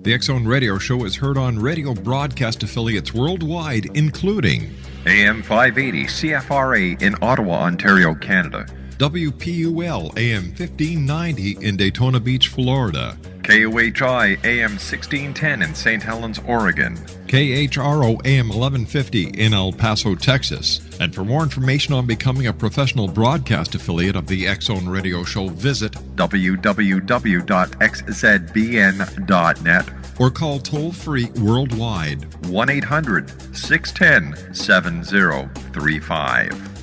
The X Zone Radio Show is heard on radio broadcast affiliates worldwide, including AM 580 CFRA in Ottawa, Ontario, Canada. WPUL AM 1590 in Daytona Beach, Florida. KOHI AM 1610 in St. Helens, Oregon. KHRO AM 1150 in El Paso, Texas. And for more information on becoming a professional broadcast affiliate of the X Zone Radio Show, visit www.xzbn.net or call toll-free worldwide 1-800-610-7035.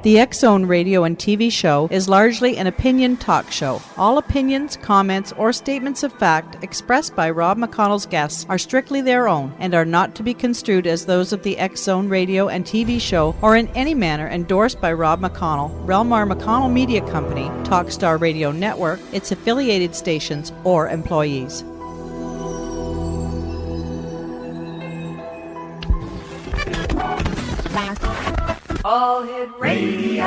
The X Zone radio and TV show is largely an opinion talk show. All opinions, comments, or statements of fact expressed by Rob McConnell's guests are strictly their own and are not to be construed as those of the X Zone radio and TV show or in any manner endorsed by Rob McConnell, Relmar McConnell Media Company, Talkstar Radio Network, its affiliated stations, or employees. All Hit Radio.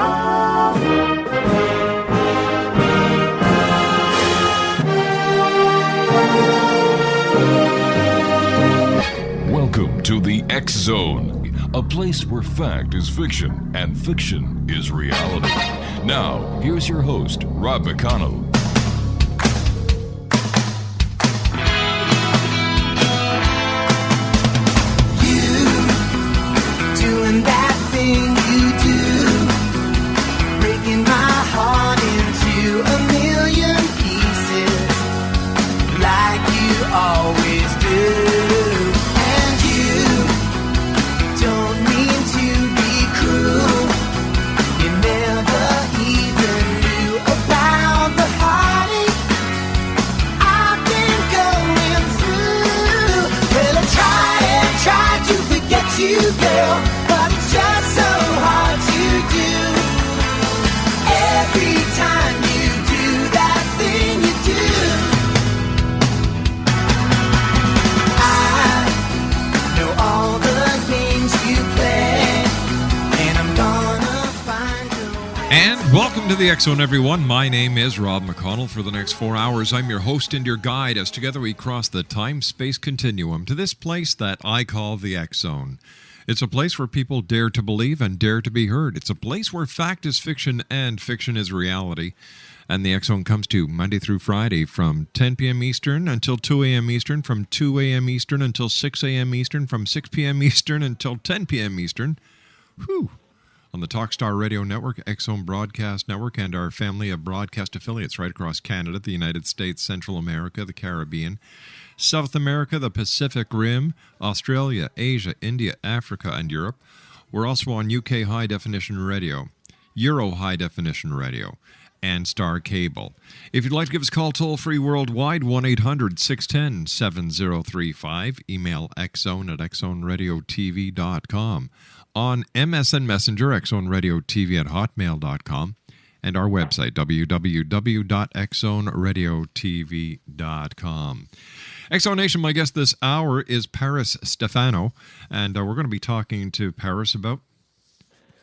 Welcome to the X Zone, a place where fact is fiction and fiction is reality. Now, here's your host, Rob McConnell. You doing that thing you do, breaking my heart into a million pieces, like you always do. And you don't mean to be cruel, you never even knew about the heartache I've been going through. Well, I tried to forget you, girl, but it's just so hard to do. Every time you do that thing you do, I know all the games you play, and I'm gonna find a way. And welcome to the X Zone, everyone. My name is Rob McConnell. For the next 4 hours, I'm your host and your guide as together we cross the time-space continuum to this place that I call the X Zone. It's a place where people dare to believe and dare to be heard. It's a place where fact is fiction and fiction is reality. And the X Zone comes to you Monday through Friday from 10 p.m. Eastern until 2 a.m. Eastern, from 2 a.m. Eastern until 6 a.m. Eastern, from 6 p.m. Eastern until 10 p.m. Eastern. Whew. On the Talkstar Radio Network, X Zone Broadcast Network, and our family of broadcast affiliates right across Canada, the United States, Central America, the Caribbean, South America, the Pacific Rim, Australia, Asia, India, Africa, and Europe. We're also on UK High Definition Radio, Euro High Definition Radio, and Star Cable. If you'd like to give us a call toll-free worldwide, 1-800-610-7035. Email xzone@xzoneradiotv.com. On MSN Messenger, xzoneradiotv@hotmail.com. And our website, www.xzoneradiotv.com. X Zone Nation, my guest this hour is Parris Stefanow, and we're going to be talking to Parris about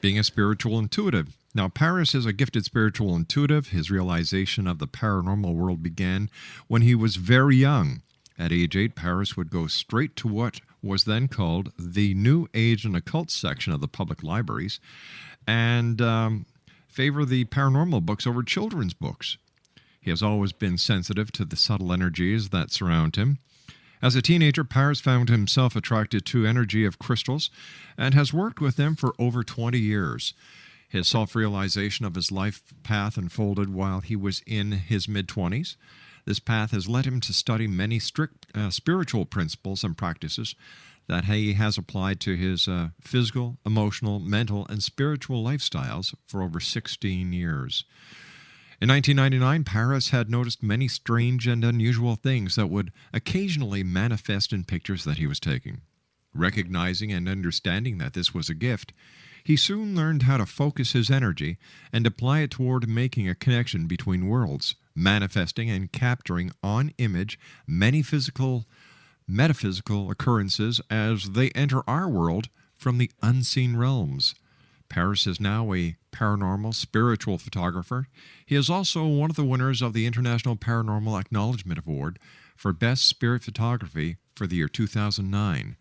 being a spiritual intuitive. Now, Parris is a gifted spiritual intuitive. His realization of the paranormal world began when he was very young. At age 8, Parris would go straight to what was then called the New Age and Occult section of the public libraries and favor the paranormal books over children's books. He has always been sensitive to the subtle energies that surround him. As a teenager, Parris found himself attracted to energy of crystals and has worked with them for over 20 years. His self-realization of his life path unfolded while he was in his mid-20s. This path has led him to study many strict spiritual principles and practices that he has applied to his physical, emotional, mental, and spiritual lifestyles for over 16 years. In 1999, Parris had noticed many strange and unusual things that would occasionally manifest in pictures that he was taking. Recognizing and understanding that this was a gift, he soon learned how to focus his energy and apply it toward making a connection between worlds, manifesting and capturing on image many metaphysical occurrences as they enter our world from the unseen realms. Parris is now a paranormal spiritual photographer. He is also one of the winners of the International Paranormal Acknowledgement Award for Best Spirit Photography for the year 2009.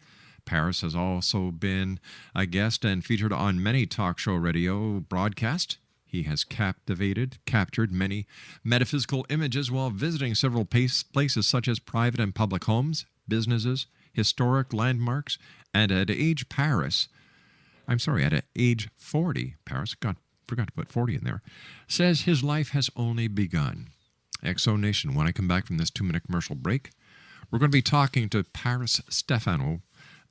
Parris has also been a guest and featured on many talk show radio broadcasts. He has captured many metaphysical images while visiting several places such as private and public homes, businesses, historic landmarks, and at age 40, Parris, forgot to put 40 in there, says his life has only begun. Exo Nation, when I come back from this 2-minute commercial break, we're going to be talking to Parris Stefanow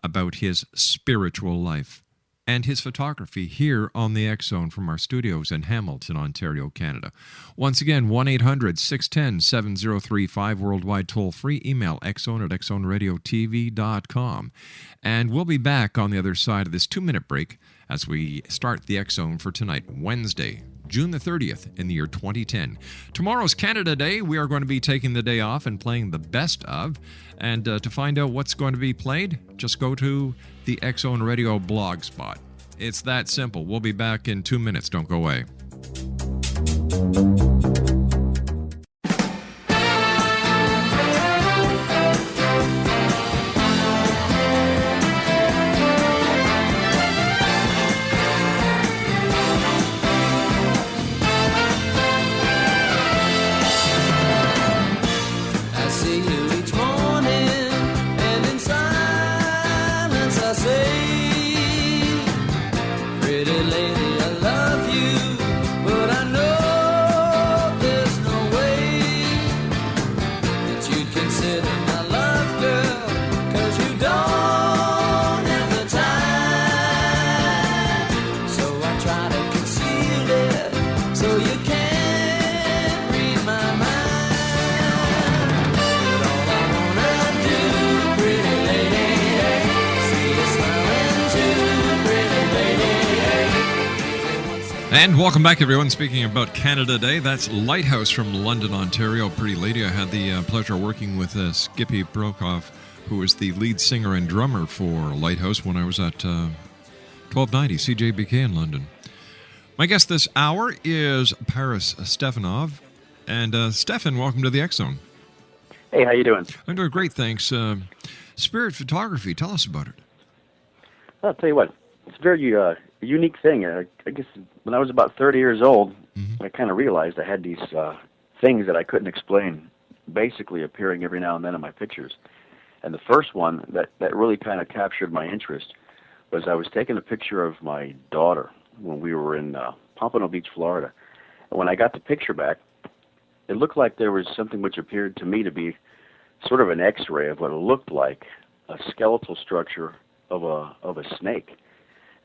about his spiritual life and his photography here on the X Zone from our studios in Hamilton, Ontario, Canada. Once again, 1-800-610-7035, worldwide toll-free, email xzone@xzoneradiotv.com. And we'll be back on the other side of this 2-minute break as we start the X Zone for tonight, Wednesday, June the 30th in the year 2010. Tomorrow's Canada Day. We are going to be taking the day off and playing the best of. And to find out what's going to be played, just go to the X Zone Radio blog spot. It's that simple. We'll be back in 2 minutes. Don't go away. And welcome back, everyone. Speaking about Canada Day, that's Lighthouse from London, Ontario. Pretty lady. I had the pleasure of working with Skippy Brokoff, who is the lead singer and drummer for Lighthouse when I was at 1290 CJBK in London. My guest this hour is Parris Stefanow. And Stefan, welcome to the X Zone. Hey, how you doing? I'm doing great, thanks. Spirit photography, tell us about it. I'll tell you what, it's a very unique thing. I guess when I was about 30 years old, I kind of realized I had these things that I couldn't explain basically appearing every now and then in my pictures. And the first one that really kind of captured my interest was I was taking a picture of my daughter when we were in Pompano Beach, Florida. And when I got the picture back, it looked like there was something which appeared to me to be sort of an X-ray of what it looked like a skeletal structure of a snake.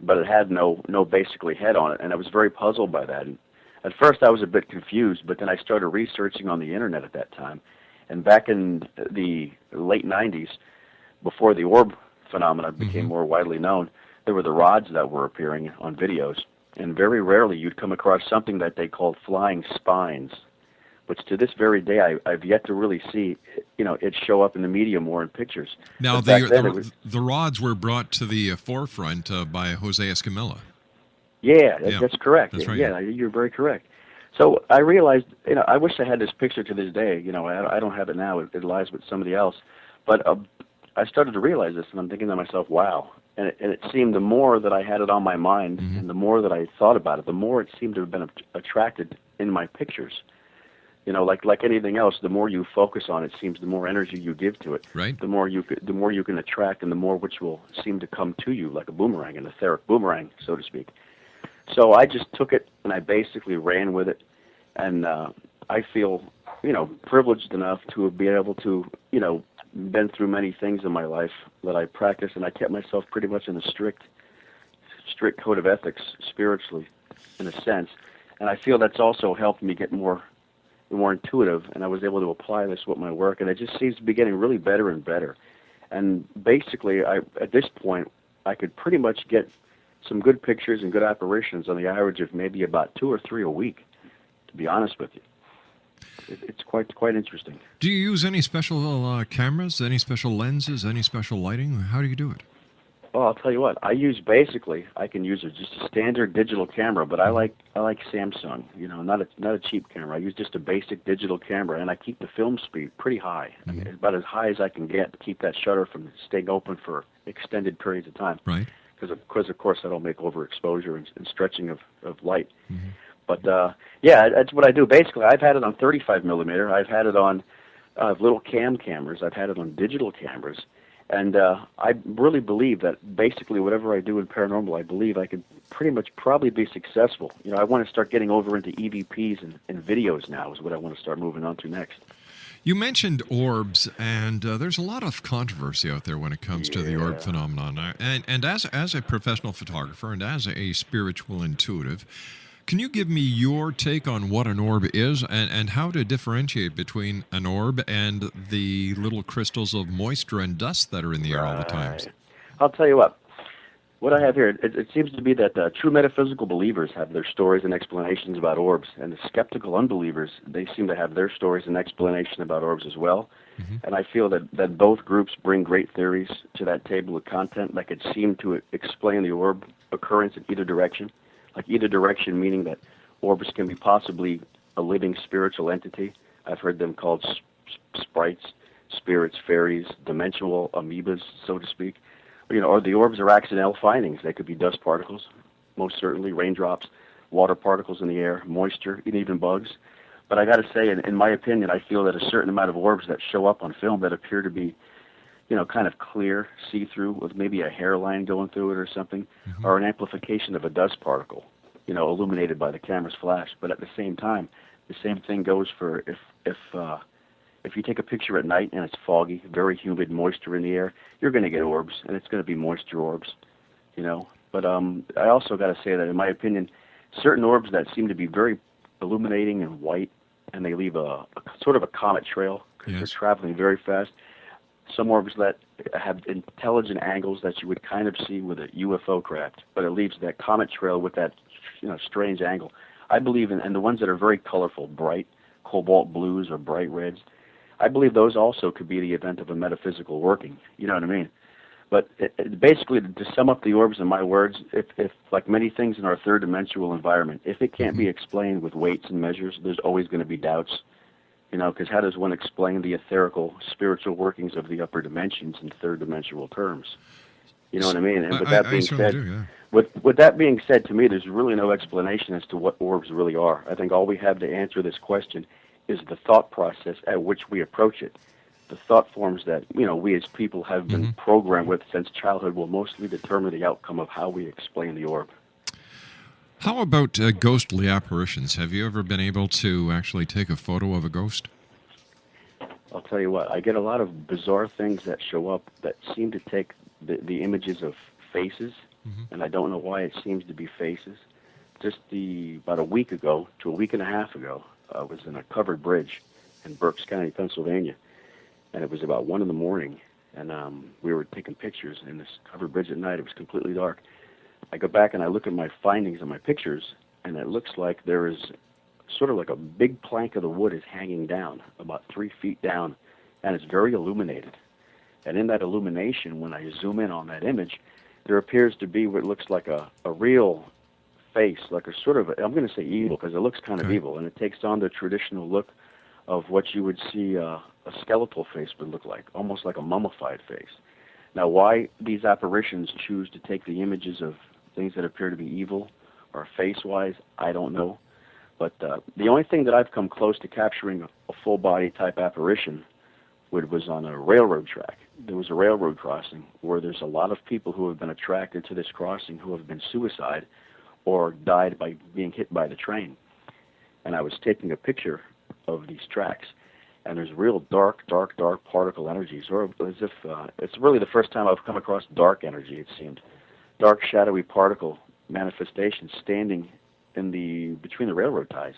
But it had no basically head on it, and I was very puzzled by that. And at first I was a bit confused, but then I started researching on the internet at that time. And back in the late 90s, before the orb phenomena became more widely known, there were the rods that were appearing on videos. And very rarely you'd come across something that they called flying spines, which to this very day I've yet to really see, it show up in the media more in pictures. Now, the rods were brought to the forefront by Jose Escamilla. Yeah, that's correct. That's right. Yeah, you're very correct. So I realized, I wish I had this picture to this day. I don't have it now. It lies with somebody else. But I started to realize this, and I'm thinking to myself, wow. And it seemed the more that I had it on my mind, and the more that I thought about it, the more it seemed to have been attracted in my pictures. Like anything else, the more you focus on it, seems the more energy you give to it. Right. The more you can attract, and the more which will seem to come to you, like a boomerang, an etheric boomerang, so to speak. So I just took it and I basically ran with it, and I feel, privileged enough to be able to, been through many things in my life that I practice, and I kept myself pretty much in a strict code of ethics spiritually, in a sense, and I feel that's also helped me get more intuitive, and I was able to apply this with my work, and it just seems to be getting really better and better. And basically, at this point, I could pretty much get some good pictures and good apparitions on the average of maybe about 2 or 3 a week, to be honest with you. It's quite interesting. Do you use any special cameras, any special lenses, any special lighting? How do you do it? Well, I'll tell you what. I can use just a standard digital camera, but I like Samsung. Not a cheap camera. I use just a basic digital camera, and I keep the film speed pretty high. I mean, about as high as I can get to keep that shutter from staying open for extended periods of time. Right. Because of course that'll make overexposure and stretching of light. But yeah, that's what I do. Basically, I've had it on 35 millimeter. I've had it on little cameras. I've had it on digital cameras. And I really believe that basically whatever I do in paranormal, I believe I could pretty much probably be successful. I want to start getting over into EVPs and videos now is what I want to start moving on to next. You mentioned orbs, and there's a lot of controversy out there when it comes to the orb phenomenon. And as a professional photographer and as a spiritual intuitive, can you give me your take on what an orb is and how to differentiate between an orb and the little crystals of moisture and dust that are in the air all the time? I'll tell you what I have here, it seems to be that true metaphysical believers have their stories and explanations about orbs, and the skeptical unbelievers, they seem to have their stories and explanation about orbs as well. And I feel that both groups bring great theories to that table of content that could seem to explain the orb occurrence in either direction. Like either direction, meaning that orbs can be possibly a living spiritual entity. I've heard them called sprites, spirits, fairies, dimensional amoebas, so to speak. Or the orbs are accidental findings. They could be dust particles, most certainly, raindrops, water particles in the air, moisture, and even bugs. But I got to say, in my opinion, I feel that a certain amount of orbs that show up on film that appear to be kind of clear, see-through, with maybe a hairline going through it or something, are an amplification of a dust particle, illuminated by the camera's flash. But at the same time, the same thing goes for if you take a picture at night and it's foggy, very humid, moisture in the air, you're going to get orbs, and it's going to be moisture orbs, But I also got to say that, in my opinion, certain orbs that seem to be very illuminating and white, and they leave a sort of a comet trail because they're traveling very fast. Some orbs that have intelligent angles that you would kind of see with a UFO craft, but it leaves that comet trail with that strange angle. I believe in, and the ones that are very colorful, bright cobalt blues or bright reds, I believe those also could be the event of a metaphysical working. You know what I mean? But basically, to sum up the orbs in my words, if like many things in our third-dimensional environment, if it can't be explained with weights and measures, there's always going to be doubts. Because how does one explain the etherical, spiritual workings of the upper dimensions in third-dimensional terms? You know what I mean? And with that being said, with that being said, to me, there's really no explanation as to what orbs really are. I think all we have to answer this question is the thought process at which we approach it. The thought forms that we as people have been programmed with since childhood will mostly determine the outcome of how we explain the orb. How about ghostly apparitions? Have you ever been able to actually take a photo of a ghost? I'll tell you what, I get a lot of bizarre things that show up that seem to take the images of faces, and I don't know why it seems to be faces. Just about a week ago to a week and a half ago, I was in a covered bridge in Berks County, Pennsylvania, and it was about 1 a.m, and we were taking pictures in this covered bridge at night. It was completely dark. I go back and I look at my findings and my pictures, and it looks like there is sort of like a big plank of the wood is hanging down, about 3 feet down, and it's very illuminated. And in that illumination, when I zoom in on that image, there appears to be what looks like a real face, like a sort of, I'm going to say evil, because it looks kind of evil, and it takes on the traditional look of what you would see a skeletal face would look like, almost like a mummified face. Now, why these apparitions choose to take the images of things that appear to be evil or face-wise, I don't know. But the only thing that I've come close to capturing a full-body type apparition was on a railroad track. There was a railroad crossing where there's a lot of people who have been attracted to this crossing who have been suicide or died by being hit by the train. And I was taking a picture of these tracks, and there's real dark particle energies, or as if it's really the first time I've come across dark energy, it seemed. Dark, shadowy particle manifestations standing between the railroad ties.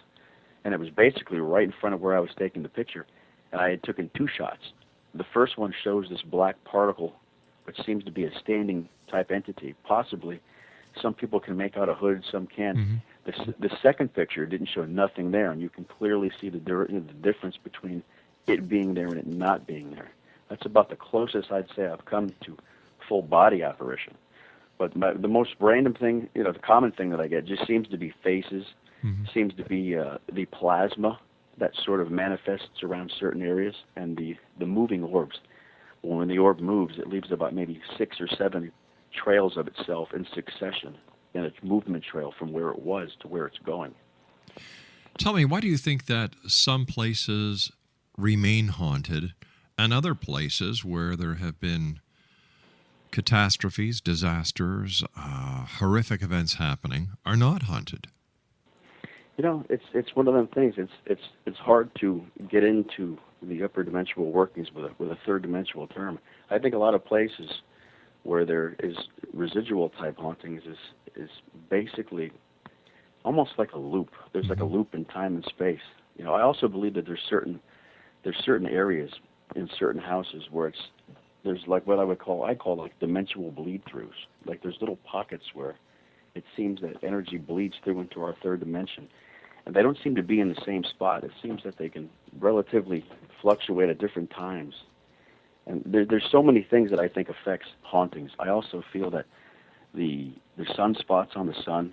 And it was basically right in front of where I was taking the picture. And I had taken 2 shots. The first one shows this black particle, which seems to be a standing type entity. Possibly, some people can make out a hood, some can't. The second picture didn't show nothing there, and you can clearly see the difference between it being there and it not being there. That's about the closest I'd say I've come to full body apparition. But the most random thing, the common thing that I get just seems to be faces, seems to be the plasma that sort of manifests around certain areas, and the moving orbs. When the orb moves, it leaves about maybe 6 or 7 trails of itself in succession, in its movement trail from where it was to where it's going. Tell me, why do you think that some places remain haunted and other places where there have been catastrophes, disasters, horrific events happening are not haunted? It's one of them things. It's hard to get into the upper dimensional workings with a third dimensional term. I think a lot of places where there is residual type hauntings is basically almost like a loop. There's like a loop in time and space. I also believe that there's certain areas in certain houses where there's like what I call like dimensional bleed throughs. Like there's little pockets where it seems that energy bleeds through into our third dimension. And they don't seem to be in the same spot. It seems that they can relatively fluctuate at different times. And there's so many things that I think affects hauntings. I also feel that the sunspots on the sun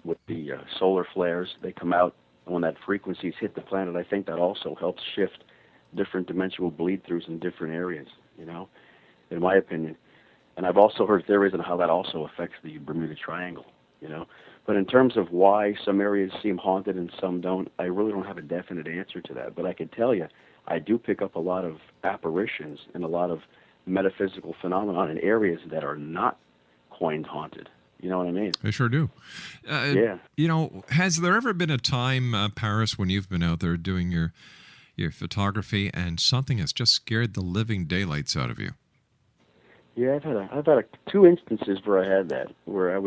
with the solar flares, they come out when that frequencies hit the planet. I think that also helps shift different dimensional bleed-throughs in different areas, in my opinion. And I've also heard theories on how that also affects the Bermuda Triangle, But in terms of why some areas seem haunted and some don't, I really don't have a definite answer to that. But I can tell you, I do pick up a lot of apparitions and a lot of metaphysical phenomenon in areas that are not coined haunted. You know what I mean? I sure do. Yeah. Has there ever been a time, Parris, when you've been out there doing your photography and something has just scared the living daylights out of you? Yeah, I've had 2 instances where I had that, where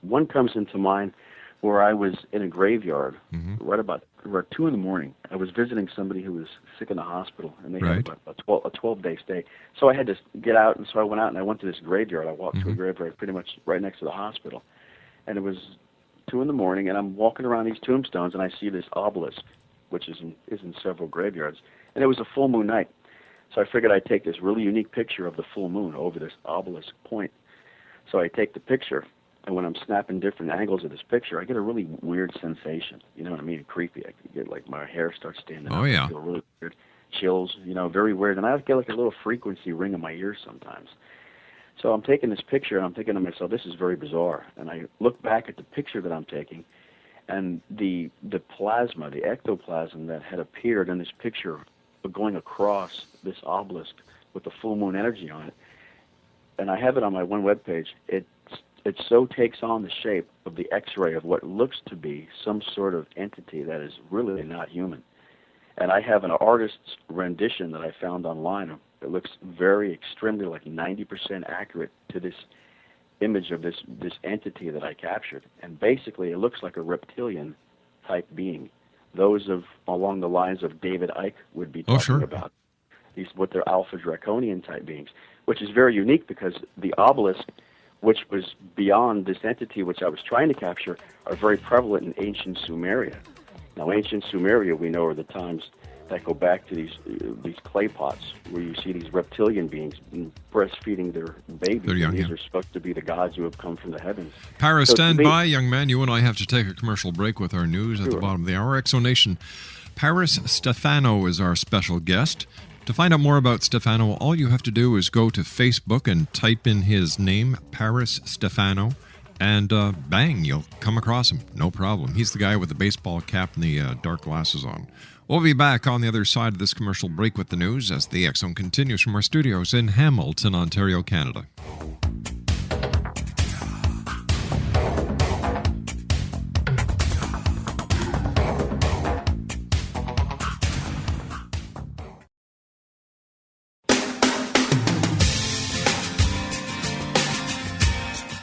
one comes into mind where I was in a graveyard right about 2 in the morning. I was visiting somebody who was sick in the hospital, and they had about a 12-day stay. So I had to get out, and so I went out and I went to this graveyard. I walked to a graveyard pretty much right next to the hospital. And it was 2 in the morning, and I'm walking around these tombstones, and I see this obelisk, which is in several graveyards. And it was a full moon night. So I figured I'd take this really unique picture of the full moon over this obelisk point. So I take the picture, and when I'm snapping different angles of this picture, I get a really weird sensation. You know what I mean? Creepy. I get like my hair starts standing up. Oh, yeah. I feel really weird. Chills, very weird. And I get like a little frequency ring in my ears sometimes. So I'm taking this picture, and I'm thinking to myself, this is very bizarre. And I look back at the picture that I'm taking, and the plasma, the ectoplasm that had appeared in this picture going across this obelisk with the full moon energy on it, and I have it on my one webpage, it so takes on the shape of the X-ray of what looks to be some sort of entity that is really not human. And I have an artist's rendition that I found online that looks very extremely like 90% accurate to this image of this entity that I captured. And basically it looks like a reptilian type being. Those along the lines of David Icke would be talking about. These what they're alpha draconian type beings, which is very unique because the obelisk, which was beyond this entity which I was trying to capture, are very prevalent in ancient Sumeria. Now, ancient Sumeria, we know, are the times that go back to these clay pots where you see these reptilian beings breastfeeding their babies. They're young, these are supposed to be the gods who have come from the heavens. Parris, stand by, young man. You and I have to take a commercial break with our news at the bottom of the hour. Exonation. Parris Stefanow is our special guest. To find out more about Stefanow, all you have to do is go to Facebook and type in his name, Parris Stefanow, and bang, you'll come across him. No problem. He's the guy with the baseball cap and the dark glasses on. We'll be back on the other side of this commercial break with the news as the X Zone continues from our studios in Hamilton, Ontario, Canada.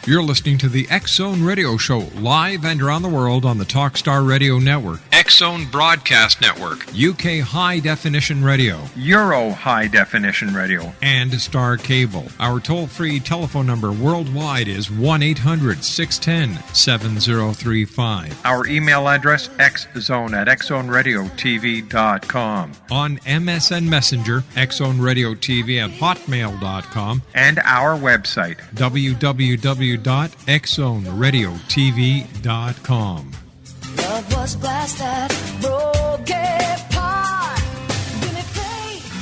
You're listening to the X Zone Radio Show, live and around the world on the Talkstar Radio Network, X Zone Broadcast Network, UK High Definition Radio, Euro High Definition Radio, and Star Cable. Our toll-free telephone number worldwide is 1-800-610-7035. Our email address, xzone@xzoneradiotv.com. On MSN Messenger, xzoneradiotv@hotmail.com. And our website, www.xzoneradio.tv. www.xzoneradiotv.com. Love was glass that broke apart. Give me faith.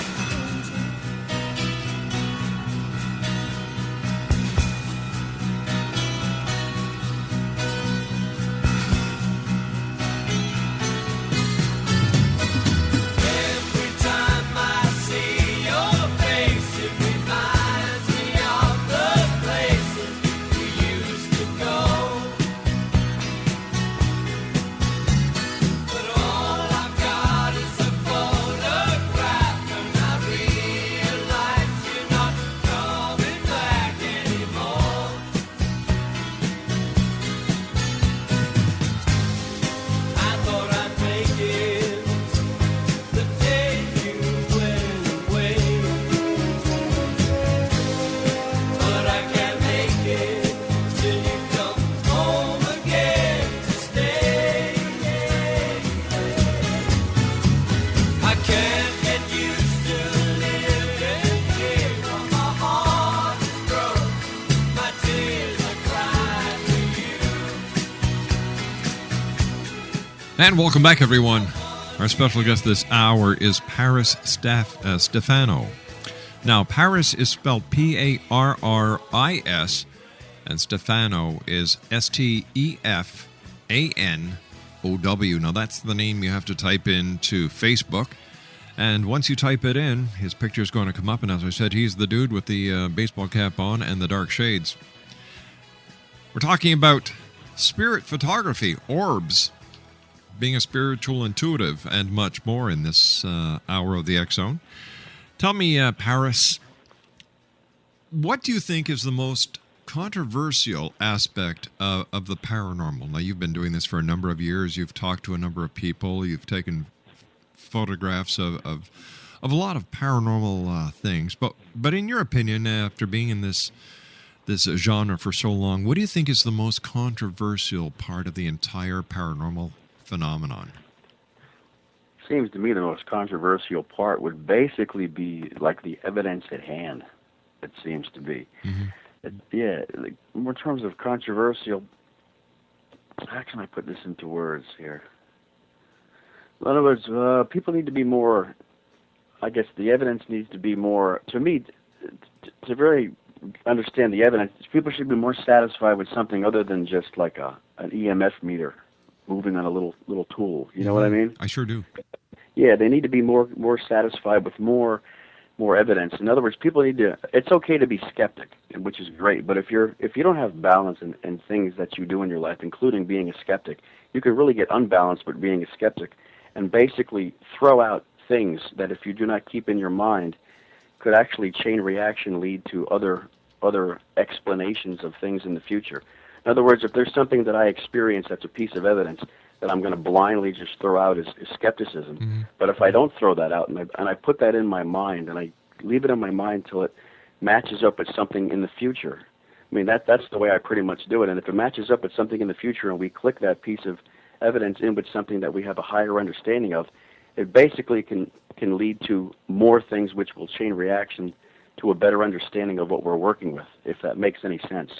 Every time I see your face, it reminds me of the places we used to go. But all I've got is a photograph, and I realize you're not coming back anymore. I thought I'd make it the day you went away, but I can't make it till you come home again to stay. I can't get used to living here on my heart is broke. My tears are crying for you. And welcome back, everyone. Our special guest this hour is Parris Stefanow. Now, Parris is spelled Parris, and Stefanow is Stefanow. Now, that's the name you have to type into Facebook. And once you type it in, his picture is going to come up. And as I said, he's the dude with the baseball cap on and the dark shades. We're talking about spirit photography, orbs, being a spiritual intuitive, and much more in this hour of the X Zone. Tell me, Parris, what do you think is the most controversial aspect of the paranormal? Now, you've been doing this for a number of years. You've talked to a number of people. You've taken photographs of a lot of paranormal things. But in your opinion, after being in this genre for so long, what do you think is the most controversial part of the entire paranormal phenomenon? Seems to me the most controversial part would basically be like the evidence at hand. It seems to be. Like, in terms of controversial, how can I put this into words here? In other words, people need to be more, I guess the evidence needs to be more, to me, to very understand the evidence, people should be more satisfied with something other than just like an EMF meter moving on a little tool. You know what I mean? I sure do. Yeah, they need to be more satisfied with more evidence. In other words, people need to. It's okay to be skeptic, which is great. But if you don't have balance in things that you do in your life, including being a skeptic, you could really get unbalanced with being a skeptic, and basically throw out things that if you do not keep in your mind, could actually chain reaction lead to other explanations of things in the future. In other words, if there's something that I experience that's a piece of evidence that I'm going to blindly just throw out as skepticism, but if I don't throw that out and I put that in my mind and I leave it in my mind till it matches up with something in the future, I mean that's the way I pretty much do it. And if it matches up with something in the future and we click that piece of evidence in with something that we have a higher understanding of, it basically can lead to more things which will chain reaction to a better understanding of what we're working with, if that makes any sense.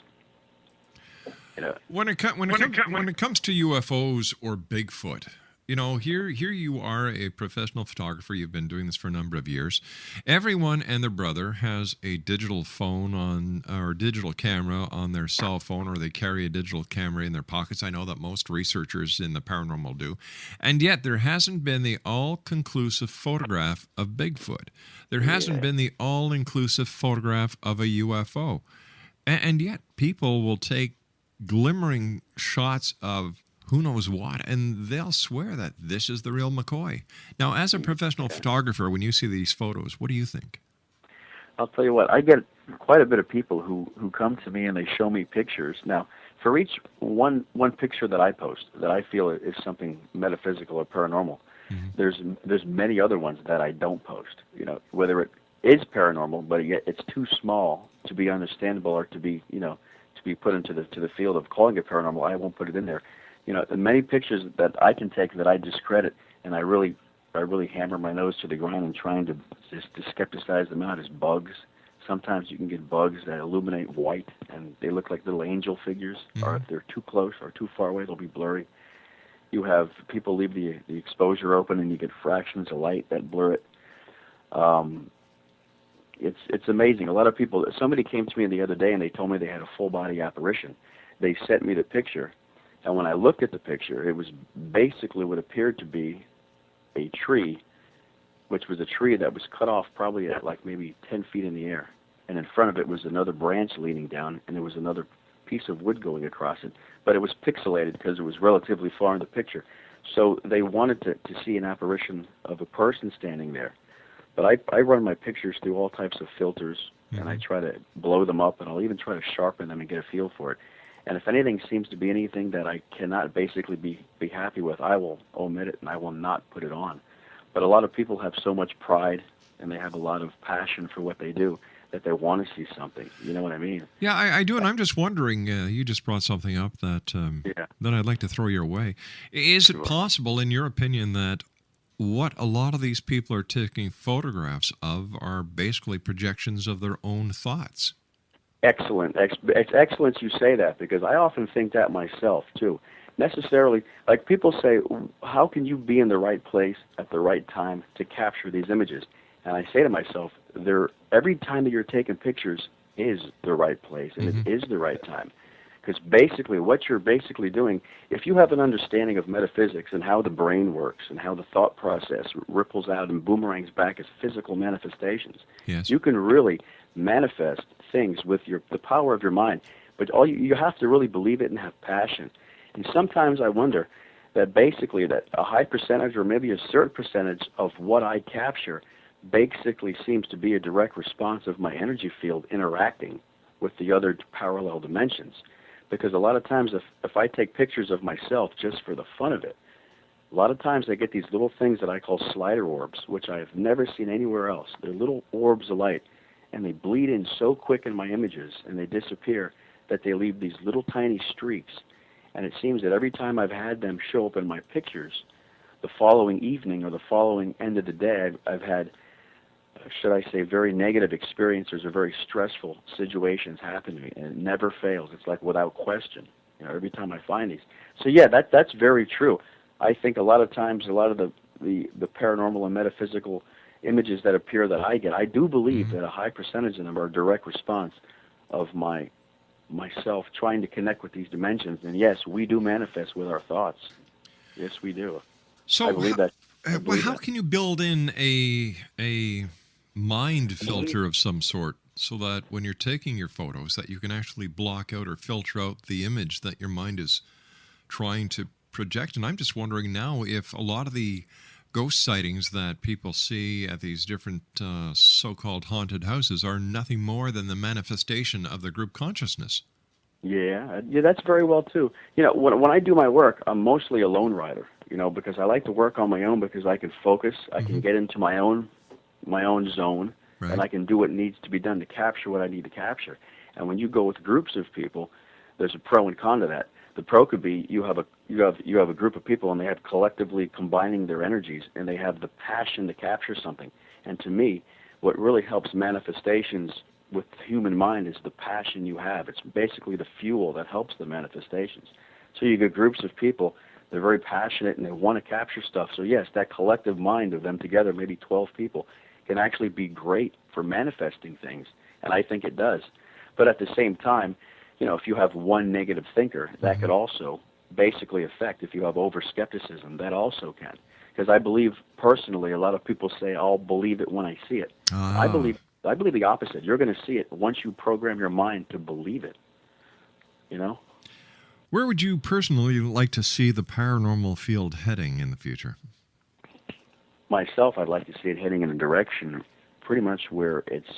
You know, when it comes to UFOs or Bigfoot, you know, here you are, a professional photographer. You've been doing this for a number of years. Everyone and their brother has a digital phone or digital camera on their cell phone, or they carry a digital camera in their pockets. I know that most researchers in the paranormal do. And yet there hasn't been the all-conclusive photograph of Bigfoot. There hasn't been the all-inclusive photograph of a UFO. And yet people will take glimmering shots of who knows what, and they'll swear that this is the real McCoy. Now, as a professional photographer, when you see these photos, what do you think? I'll tell you what, I get quite a bit of people who come to me and they show me pictures. Now, for each one picture that I post that I feel is something metaphysical or paranormal, there's many other ones that I don't post. You know, whether it is paranormal, but yet it's too small to be understandable or to be, you know, to be put into the field of calling it paranormal, I won't put it in there. You know, the many pictures that I can take that I discredit, and I really hammer my nose to the ground and trying to skepticize them out as bugs, Sometimes you can get bugs that illuminate white, and they look like little angel figures. Or if they're too close or too far away, they'll be blurry. You have people leave the exposure open, and you get fractions of light that blur it. It's amazing. A lot of people. Somebody came to me the other day, and they told me they had a full body apparition. They sent me the picture, and when I looked at the picture, it was basically what appeared to be a tree, which was a tree that was cut off probably at like maybe 10 feet in the air. And in front of it was another branch leaning down, and there was another piece of wood going across it. But it was pixelated because it was relatively far in the picture. So they wanted to see an apparition of a person standing there. But I run my pictures through all types of filters, and I try to blow them up, and I'll even try to sharpen them and get a feel for it. And if anything seems to be anything that I cannot basically be happy with, I will omit it, and I will not put it on. But a lot of people have so much pride, and they have a lot of passion for what they do, that they want to see something. You know what I mean? Yeah, I do, and I'm just wondering, you just brought something up that I'd like to throw your way. Is it possible, in your opinion, that what a lot of these people are taking photographs of are basically projections of their own thoughts? Excellent. It's excellent you say that, because I often think that myself, too. Necessarily, like people say, how can you be in the right place at the right time to capture these images? And I say to myself, every time that you're taking pictures is the right place, and it is the right time. Because basically what you're basically doing, if you have an understanding of metaphysics and how the brain works and how the thought process ripples out and boomerangs back as physical manifestations, you can really manifest things with the power of your mind. But you have to really believe it and have passion. And sometimes I wonder that basically that a high percentage or maybe a certain percentage of what I capture basically seems to be a direct response of my energy field interacting with the other parallel dimensions. Because a lot of times if I take pictures of myself just for the fun of it, a lot of times I get these little things that I call slider orbs, which I have never seen anywhere else. They're little orbs of light, and they bleed in so quick in my images, and they disappear, that they leave these little tiny streaks. And it seems that every time I've had them show up in my pictures, the following evening or the following end of the day, I've had, should I say, very negative experiences or very stressful situations happen to me, and it never fails. It's like without question, every time I find these. So yeah, that's very true. I think a lot of times, a lot of the paranormal and metaphysical images that appear that I get, I do believe that a high percentage of them are a direct response of myself trying to connect with these dimensions. And yes, we do manifest with our thoughts. Yes, we do. So I believe that. How can you build in a mind filter of some sort so that when you're taking your photos that you can actually block out or filter out the image that your mind is trying to project? And I'm just wondering now if a lot of the ghost sightings that people see at these different so-called haunted houses are nothing more than the manifestation of the group consciousness. Yeah, that's very well too. When I do my work, I'm mostly a lone rider. Because I like to work on my own, because I can focus, I can get into my own zone, and I can do what needs to be done to capture what I need to capture. And when you go with groups of people, there's a pro and con to that. The pro could be you have a group of people, and they have collectively combining their energies, and they have the passion to capture something. And to me, what really helps manifestations with the human mind is the passion you have. It's basically the fuel that helps the manifestations. So you get groups of people, they're very passionate, and they want to capture stuff. So yes, that collective mind of them together, maybe 12 people, can actually be great for manifesting things, and I think it does. But at the same time, if you have one negative thinker, that could also basically affect. If you have over-skepticism, that also can. Because I believe, personally, a lot of people say, I'll believe it when I see it. I believe the opposite. You're going to see it once you program your mind to believe it. Where would you personally like to see the paranormal field heading in the future? Myself, I'd like to see it heading in a direction pretty much where it's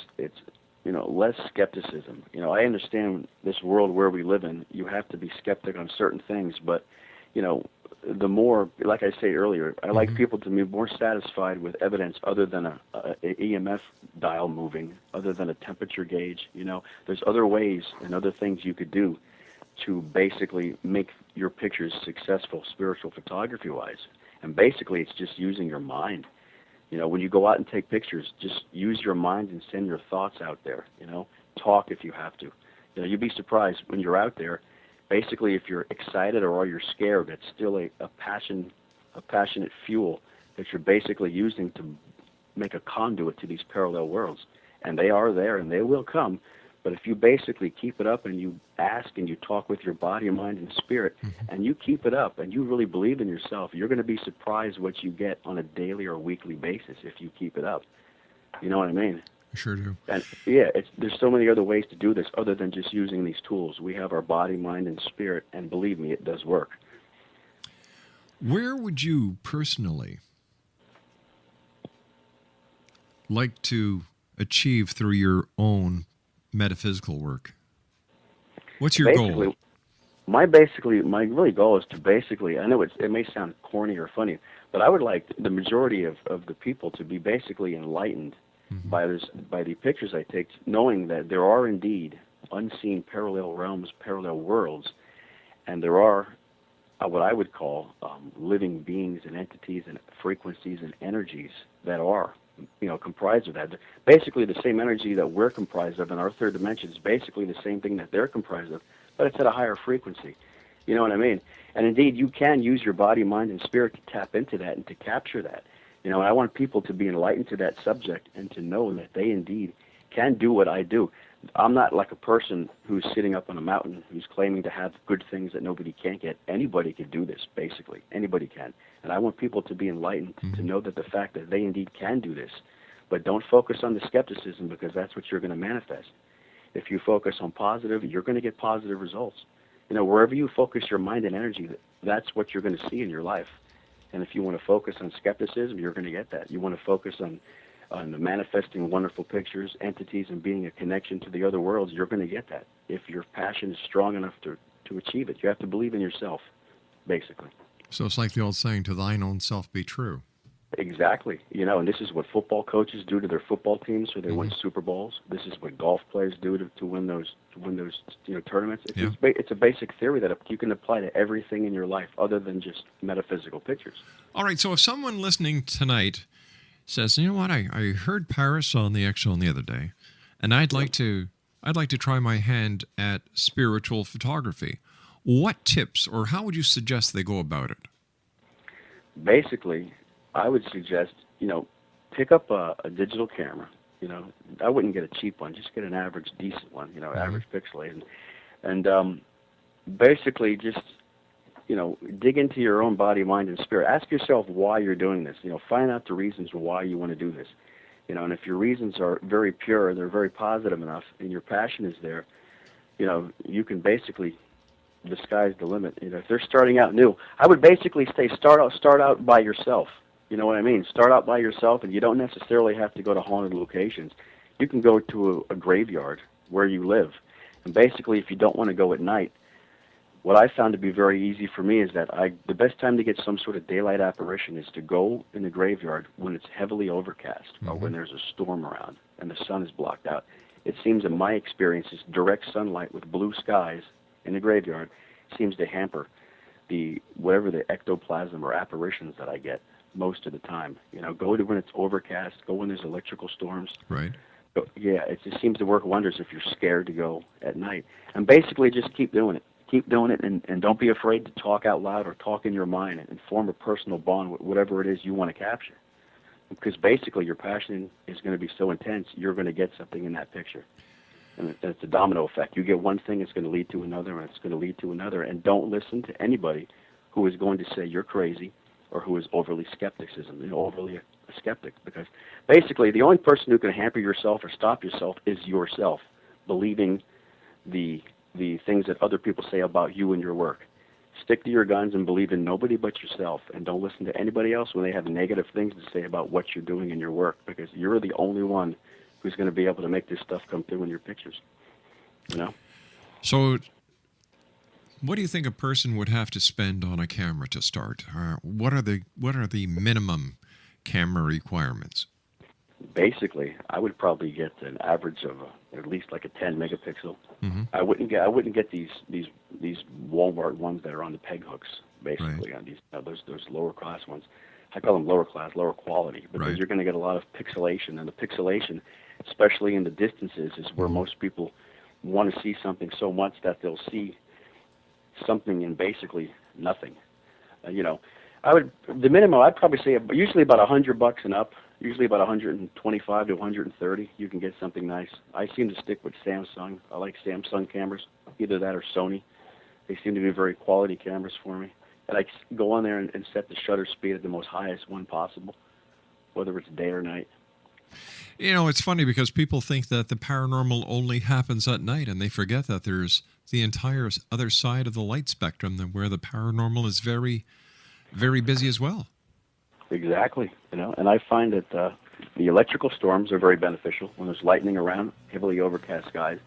less skepticism. I understand this world where we live in, you have to be skeptic on certain things, but the more, like I say earlier, I like people to be more satisfied with evidence other than a EMF dial moving, other than a temperature gauge. There's other ways and other things you could do to basically make your pictures successful spiritual photography-wise. And basically it's just using your mind. When you go out and take pictures, just use your mind and send your thoughts out there. Talk if you have to. You'd be surprised when you're out there. Basically, if you're excited or you're scared, it's still a passionate fuel that you're basically using to make a conduit to these parallel worlds. And they are there, and they will come. But if you basically keep it up and you ask and you talk with your body, mind, and spirit, and you keep it up and you really believe in yourself, you're going to be surprised what you get on a daily or weekly basis if you keep it up. You know what I mean? I sure do. And yeah, there's so many other ways to do this other than just using these tools. We have our body, mind, and spirit, and believe me, it does work. Where would you personally like to achieve through your own metaphysical work? What's your goal? My really goal is to basically, I know it may sound corny or funny, but I would like the majority of the people to be basically enlightened by the pictures I take, knowing that there are indeed unseen parallel realms, parallel worlds, and there are what I would call living beings and entities and frequencies and energies that are comprised of that. Basically, the same energy that we're comprised of in our third dimension is basically the same thing that they're comprised of, but it's at a higher frequency. You know what I mean? And indeed, you can use your body, mind, and spirit to tap into that and to capture that. And I want people to be enlightened to that subject and to know that they indeed can do what I do. I'm not like a person who's sitting up on a mountain who's claiming to have good things that nobody can't get. Anybody can do this, basically. Anybody can. And I want people to be enlightened to know that the fact that they indeed can do this. But don't focus on the skepticism, because that's what you're going to manifest. If you focus on positive, you're going to get positive results. Wherever you focus your mind and energy, that's what you're going to see in your life. And if you want to focus on skepticism, you're going to get that. You want to focus on manifesting wonderful pictures, entities, and being a connection to the other worlds, you're going to get that. If your passion is strong enough to achieve it, you have to believe in yourself, basically. So it's like the old saying, to thine own self be true. Exactly. And this is what football coaches do to their football teams so they win Super Bowls. This is what golf players do to win those tournaments. It's a basic theory that you can apply to everything in your life other than just metaphysical pictures. All right, so if someone listening tonight says, you know what, I heard Parris on the X Zone the other day, and I'd like to try my hand at spiritual photography. What tips or how would you suggest they go about it? Basically, I would suggest, pick up a digital camera. I wouldn't get a cheap one. Just get an average, decent one, average pixelated. And basically just, dig into your own body, mind, and spirit. Ask yourself why you're doing this. Find out the reasons why you want to do this. And if your reasons are very pure, they're very positive enough, and your passion is there, you can basically, the sky's the limit. If they're starting out new, I would basically say start out by yourself. You know what I mean? Start out by yourself, and you don't necessarily have to go to haunted locations. You can go to a graveyard where you live. And basically, if you don't want to go at night, what I found to be very easy for me is that the best time to get some sort of daylight apparition is to go in the graveyard when it's heavily overcast or when there's a storm around and the sun is blocked out. It seems in my experience, this direct sunlight with blue skies in the graveyard seems to hamper whatever the ectoplasm or apparitions that I get most of the time. Go to when it's overcast, go when there's electrical storms. Right. Yeah, it just seems to work wonders if you're scared to go at night. And basically just keep doing it. Keep doing it, and don't be afraid to talk out loud or talk in your mind and form a personal bond with whatever it is you want to capture. Because basically your passion is going to be so intense, you're going to get something in that picture. And it's a domino effect. You get one thing, it's going to lead to another, and it's going to lead to another. And don't listen to anybody who is going to say you're crazy or who is overly overly a skeptic. Because basically the only person who can hamper yourself or stop yourself is yourself, believing the things that other people say about you and your work. Stick to your guns and believe in nobody but yourself, and don't listen to anybody else when they have negative things to say about what you're doing in your work, because you're the only one who's going to be able to make this stuff come through in your pictures. So what do you think a person would have to spend on a camera to start? What are the minimum camera requirements? Basically, I would probably get an average of at least like a 10 megapixel. I wouldn't get these Walmart ones that are on the peg hooks, basically, on these those lower class ones. I call them lower class, lower quality, because Right. you're going to get a lot of pixelation, and the pixelation, especially in the distances, is where most people want to see something so much that they'll see something in basically nothing. The minimum I'd probably say usually about $100 and up, usually about 125 to 130. You can get something nice. I seem to stick with Samsung. I like Samsung cameras, either that or Sony. They seem to be very quality cameras for me. And I go on there and set the shutter speed at the most highest one possible, whether it's day or night. It's funny because people think that the paranormal only happens at night, and they forget that there's the entire other side of the light spectrum where the paranormal is very, very busy as well. Exactly. And I find that the electrical storms are very beneficial when there's lightning around, heavily overcast skies,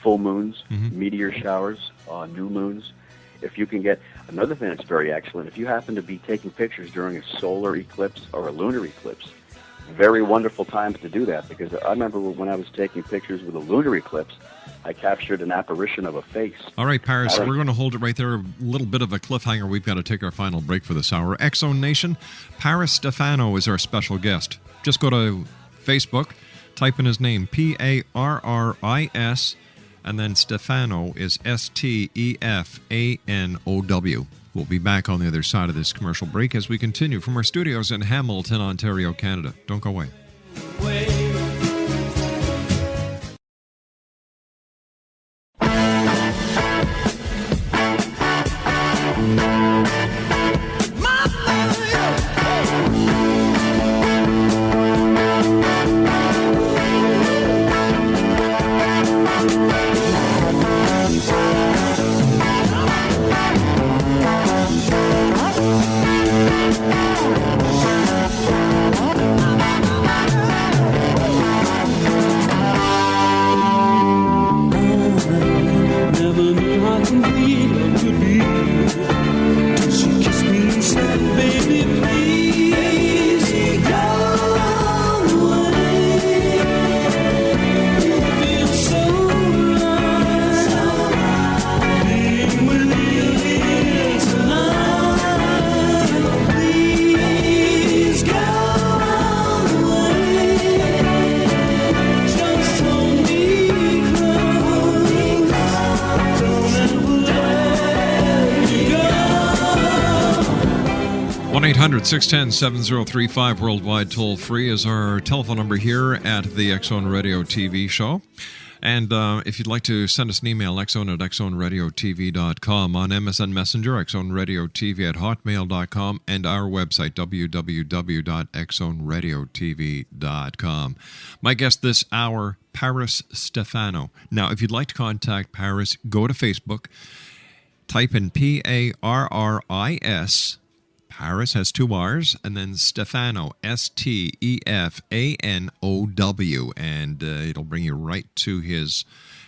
full moons, meteor showers, new moons. If you can get another thing that's very excellent, if you happen to be taking pictures during a solar eclipse or a lunar eclipse, very wonderful times to do that, because I remember when I was taking pictures with a lunar eclipse, I captured an apparition of a face. All right, Parris, we're going to hold it right there. A little bit of a cliffhanger. We've got to take our final break for this hour. X-Zone Nation, Parris Stefanow is our special guest. Just go to Facebook, type in his name, Parris, and then Stefanow is Stefanow. We'll be back on the other side of this commercial break as we continue from our studios in Hamilton, Ontario, Canada. Don't go away. One 800-610-7035 worldwide toll-free is our telephone number here at the X-Zone Radio TV show. And if you'd like to send us an email, xzone@xzoneradiotv.com, on MSN Messenger, xzoneradiotv@hotmail.com, and our website, www.xzoneradiotv.com. My guest this hour, Parris Stefanow. Now, if you'd like to contact Parris, go to Facebook, type in Parris. Parris has two R's, and then Stefanow, Stefanow, and it'll bring you right to his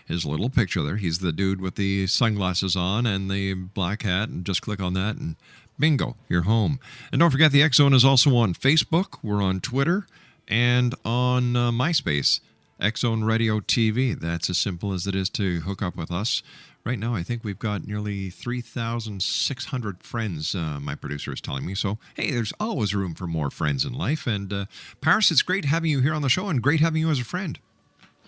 little picture there. He's the dude with the sunglasses on and the black hat, and just click on that, and bingo, you're home. And don't forget, the X-Zone is also on Facebook. We're on Twitter and on MySpace, X-Zone Radio TV. That's as simple as it is to hook up with us. Right now, I think we've got nearly 3,600 friends, my producer is telling me. So, hey, there's always room for more friends in life. And, Parris, it's great having you here on the show and great having you as a friend.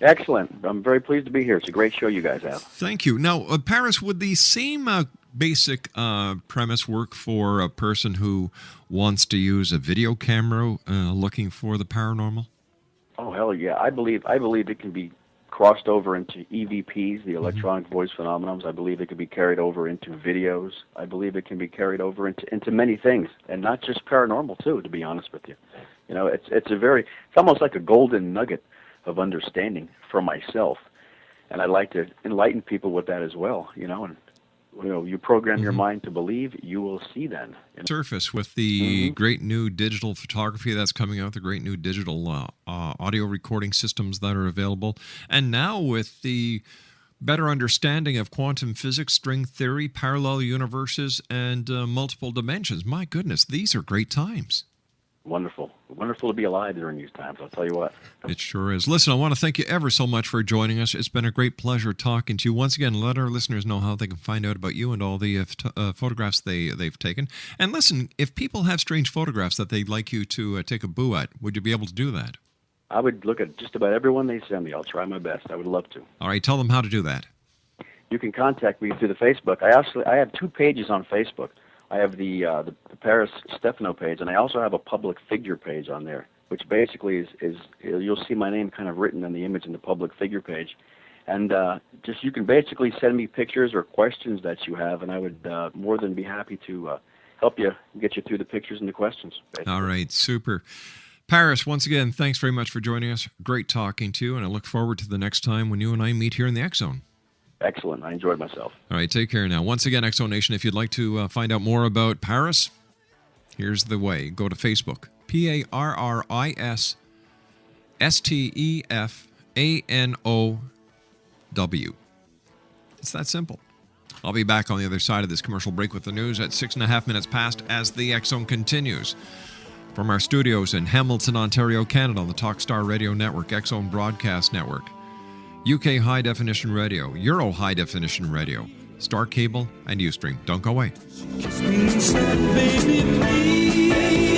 Excellent. I'm very pleased to be here. It's a great show you guys have. Thank you. Now, Parris, would the same basic premise work for a person who wants to use a video camera looking for the paranormal? Oh, hell yeah. I believe it can be crossed over into EVPs, the electronic voice phenomenons. I believe it can be carried over into videos. I believe it can be carried over into many things, and not just paranormal too, to be honest with you. It's almost like a golden nugget of understanding for myself, and I like to enlighten people with that as well. And you program your mind to believe, you will see then. Surface with the great new digital photography that's coming out, the great new digital audio recording systems that are available, and now with the better understanding of quantum physics, string theory, parallel universes, and multiple dimensions. My goodness, these are great times. Wonderful. Wonderful to be alive during these times, I'll tell you what. It sure is. Listen, I want to thank you ever so much for joining us. It's been a great pleasure talking to you. Once again, let our listeners know how they can find out about you and all the photographs they've taken. And listen, if people have strange photographs that they'd like you to take a boo at, would you be able to do that? I would look at just about everyone they send me. I'll try my best. I would love to. All right, tell them how to do that. You can contact me through the Facebook. I have 2 pages on Facebook. I have the Parris Stefanow page, and I also have a public figure page on there, which basically is you'll see my name kind of written on the image in the public figure page. And just you can basically send me pictures or questions that you have, and I would more than be happy to help you get you through the pictures and the questions. Basically. All right, super. Parris, once again, thanks very much for joining us. Great talking to you, and I look forward to the next time when you and I meet here in the X Zone. Excellent. I enjoyed myself. All right, take care now. Once again, X Zone Nation, if you'd like to find out more about Parris, here's the way. Go to Facebook, ParrisStefanow. It's that simple. I'll be back on the other side of this commercial break with the news at 6.5 minutes past as the X Zone continues. From our studios in Hamilton, Ontario, Canada, on the Talkstar Radio Network, X Zone Broadcast Network, UK High Definition Radio, Euro High Definition Radio, Star Cable, and Ustream. Don't go away. Kiss me and said, baby, please.